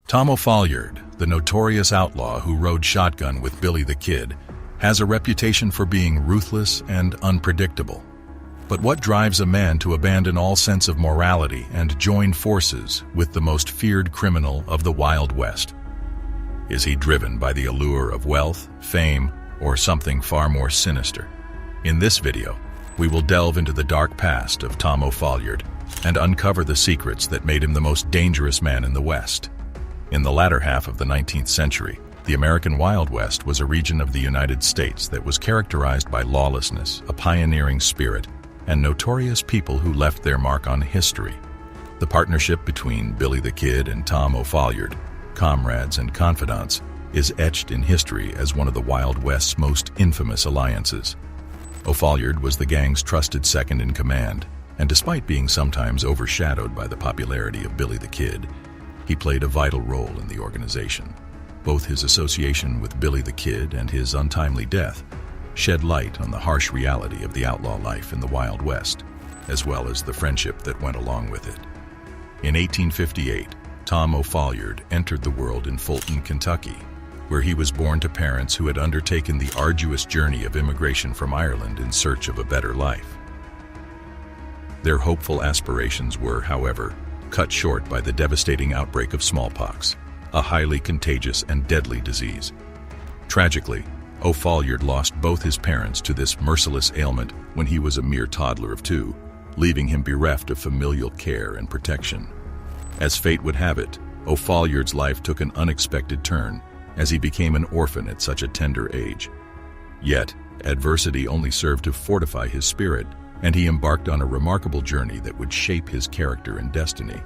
Tom Ofolliard, the notorious outlaw who rode shotgun with Billy the Kid, has a reputation for being ruthless and unpredictable. But what drives a man to abandon all sense of morality and join forces with the most feared criminal of the Wild West? Is he driven by the allure of wealth, fame, or something far more sinister? In this video, we will delve into the dark past of Tom Ofolliard and uncover the secrets that made him the most dangerous man in the West. In the latter half of the 19th century, the American Wild West was a region of the United States that was characterized by lawlessness, a pioneering spirit, and notorious people who left their mark on history. The partnership between Billy the Kid and Tom Ofolliard, comrades and confidants, is etched in history as one of the Wild West's most infamous alliances. Ofolliard was the gang's trusted second-in-command, and despite being sometimes overshadowed by the popularity of Billy the Kid, he played a vital role in the organization. Both his association with Billy the Kid and his untimely death shed light on the harsh reality of the outlaw life in the Wild West, as well as the friendship that went along with it. In 1858, Tom Ofolliard entered the world in Fulton, Kentucky, where he was born to parents who had undertaken the arduous journey of immigration from Ireland in search of a better life. Their hopeful aspirations were, however, cut short by the devastating outbreak of smallpox, a highly contagious and deadly disease. Tragically, Ofolliard lost both his parents to this merciless ailment when he was a mere toddler of 2, leaving him bereft of familial care and protection. As fate would have it, Ofolliard's life took an unexpected turn as he became an orphan at such a tender age. Yet, adversity only served to fortify his spirit, and he embarked on a remarkable journey that would shape his character and destiny.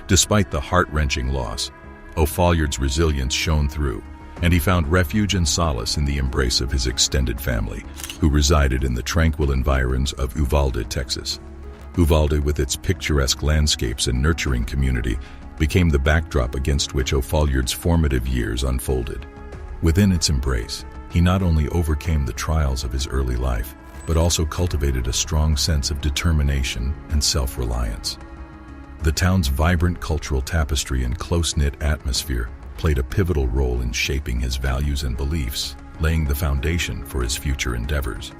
Despite the heart-wrenching loss, Ofolliard's resilience shone through, and he found refuge and solace in the embrace of his extended family, who resided in the tranquil environs of Uvalde, Texas. Uvalde, with its picturesque landscapes and nurturing community, became the backdrop against which Ofolliard's formative years unfolded. Within its embrace, he not only overcame the trials of his early life, but also cultivated a strong sense of determination and self-reliance. The town's vibrant cultural tapestry and close-knit atmosphere played a pivotal role in shaping his values and beliefs, laying the foundation for his future endeavors.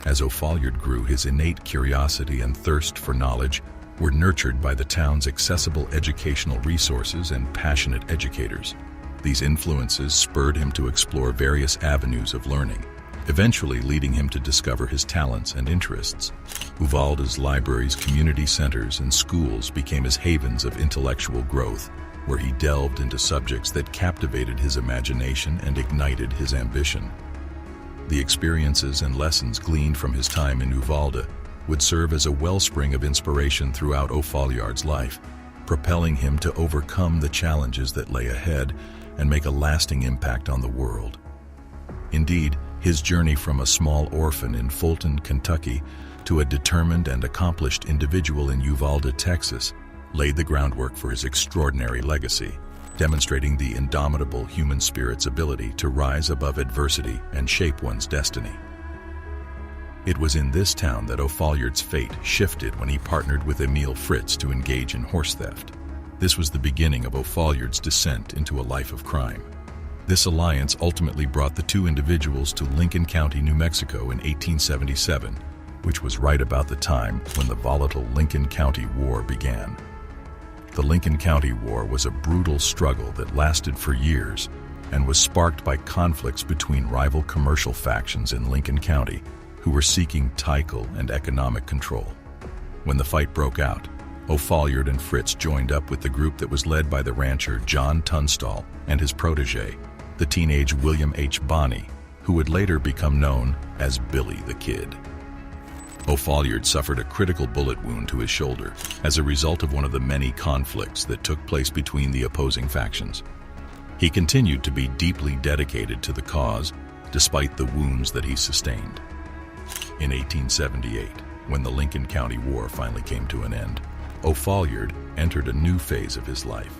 As Ofolliard grew, his innate curiosity and thirst for knowledge were nurtured by the town's accessible educational resources and passionate educators. These influences spurred him to explore various avenues of learning, eventually leading him to discover his talents and interests. Uvalde's libraries, community centers, and schools became his havens of intellectual growth, where he delved into subjects that captivated his imagination and ignited his ambition. The experiences and lessons gleaned from his time in Uvalde would serve as a wellspring of inspiration throughout Ofolliard's life, propelling him to overcome the challenges that lay ahead and make a lasting impact on the world. Indeed, his journey from a small orphan in Fulton, Kentucky, to a determined and accomplished individual in Uvalde, Texas, laid the groundwork for his extraordinary legacy, demonstrating the indomitable human spirit's ability to rise above adversity and shape one's destiny. It was in this town that Ofolliard's fate shifted when he partnered with Emil Fritz to engage in horse theft. This was the beginning of Ofolliard's descent into a life of crime. This alliance ultimately brought the two individuals to Lincoln County, New Mexico in 1877, which was right about the time when the volatile Lincoln County War began. The Lincoln County War was a brutal struggle that lasted for years and was sparked by conflicts between rival commercial factions in Lincoln County who were seeking title and economic control. When the fight broke out, Ofolliard and Fritz joined up with the group that was led by the rancher John Tunstall and his protege, the teenage William H. Bonney, who would later become known as Billy the Kid. Ofolliard suffered a critical bullet wound to his shoulder as a result of one of the many conflicts that took place between the opposing factions. He continued to be deeply dedicated to the cause despite the wounds that he sustained. In 1878, when the Lincoln County War finally came to an end, Ofolliard entered a new phase of his life.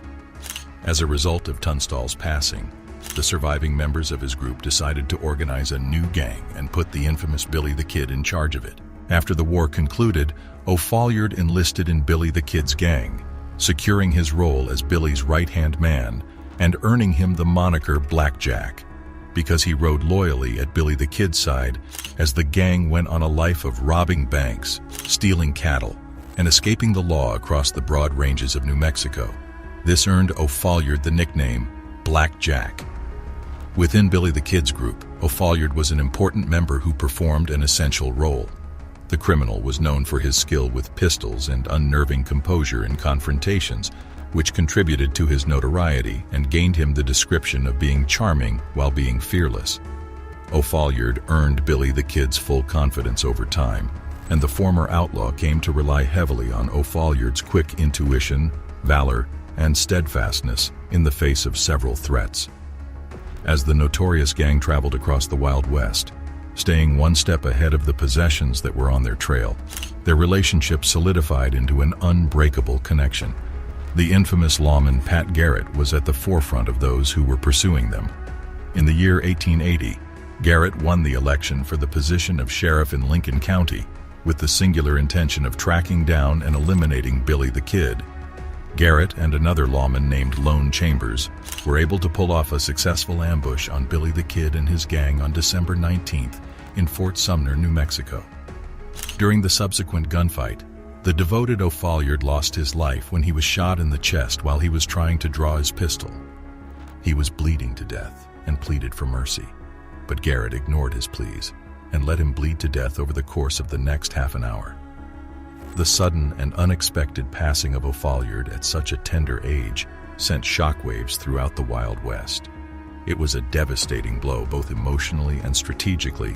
As a result of Tunstall's passing, the surviving members of his group decided to organize a new gang and put the infamous Billy the Kid in charge of it. After the war concluded, Ofolliard enlisted in Billy the Kid's gang, securing his role as Billy's right-hand man and earning him the moniker Blackjack, because he rode loyally at Billy the Kid's side as the gang went on a life of robbing banks, stealing cattle, and escaping the law across the broad ranges of New Mexico. This earned Ofolliard the nickname Blackjack. Within Billy the Kid's group, Ofolliard was an important member who performed an essential role. The criminal was known for his skill with pistols and unnerving composure in confrontations, which contributed to his notoriety and gained him the description of being charming while being fearless. Ofolliard earned Billy the Kid's full confidence over time, and the former outlaw came to rely heavily on Ofolliard's quick intuition, valor, and steadfastness in the face of several threats. As the notorious gang traveled across the Wild West, staying one step ahead of the possessions that were on their trail, their relationship solidified into an unbreakable connection. The infamous lawman Pat Garrett was at the forefront of those who were pursuing them. In the year 1880, Garrett won the election for the position of sheriff in Lincoln County, with the singular intention of tracking down and eliminating Billy the Kid. Garrett and another lawman named Lone Chambers were able to pull off a successful ambush on Billy the Kid and his gang on December 19th in Fort Sumner, New Mexico. During the subsequent gunfight, the devoted Ofolliard lost his life when he was shot in the chest while he was trying to draw his pistol. He was bleeding to death and pleaded for mercy, but Garrett ignored his pleas and let him bleed to death over the course of the next half an hour. The sudden and unexpected passing of Ofolliard at such a tender age sent shockwaves throughout the Wild West. It was a devastating blow both emotionally and strategically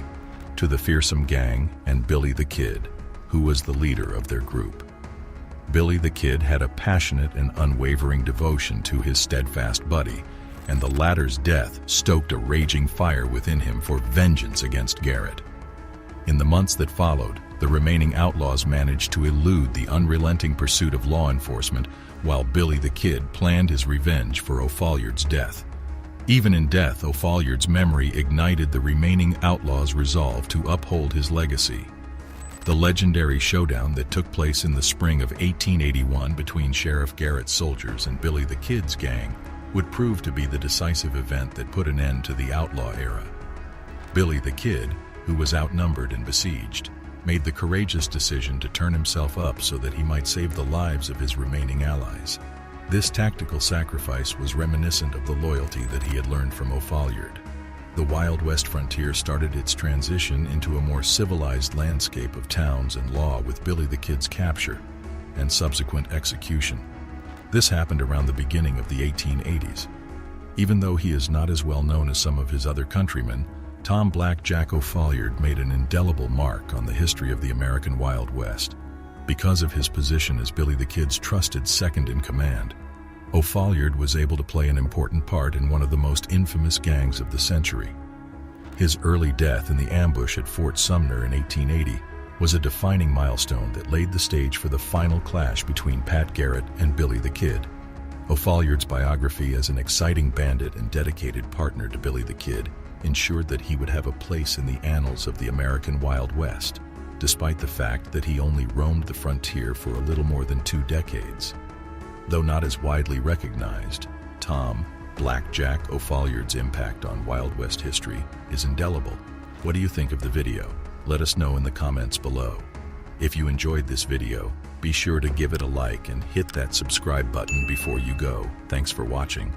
to the fearsome gang and Billy the Kid, who was the leader of their group. Billy the Kid had a passionate and unwavering devotion to his steadfast buddy, and the latter's death stoked a raging fire within him for vengeance against Garrett. In the months that followed, the remaining outlaws managed to elude the unrelenting pursuit of law enforcement while Billy the Kid planned his revenge for Ofolliard's death. Even in death, Ofolliard's memory ignited the remaining outlaws' resolve to uphold his legacy. The legendary showdown that took place in the spring of 1881 between Sheriff Garrett's soldiers and Billy the Kid's gang would prove to be the decisive event that put an end to the outlaw era. Billy the Kid, who was outnumbered and besieged, made the courageous decision to turn himself up so that he might save the lives of his remaining allies. This tactical sacrifice was reminiscent of the loyalty that he had learned from Ofolliard. The Wild West frontier started its transition into a more civilized landscape of towns and law with Billy the Kid's capture and subsequent execution. This happened around the beginning of the 1880s. Even though he is not as well known as some of his other countrymen, Tom Blackjack Ofolliard made an indelible mark on the history of the American Wild West. Because of his position as Billy the Kid's trusted second-in-command, Ofolliard was able to play an important part in one of the most infamous gangs of the century. His early death in the ambush at Fort Sumner in 1880 was a defining milestone that laid the stage for the final clash between Pat Garrett and Billy the Kid. Ofolliard's biography as an exciting bandit and dedicated partner to Billy the Kid ensured that he would have a place in the annals of the American Wild West, despite the fact that he only roamed the frontier for a little more than 2 decades. Though not as widely recognized, Tom Blackjack Ofolliard's impact on Wild West history is indelible. What do you think of the video? Let us know in the comments below. If you enjoyed this video, be sure to give it a like and hit that subscribe button before you go. Thanks for watching.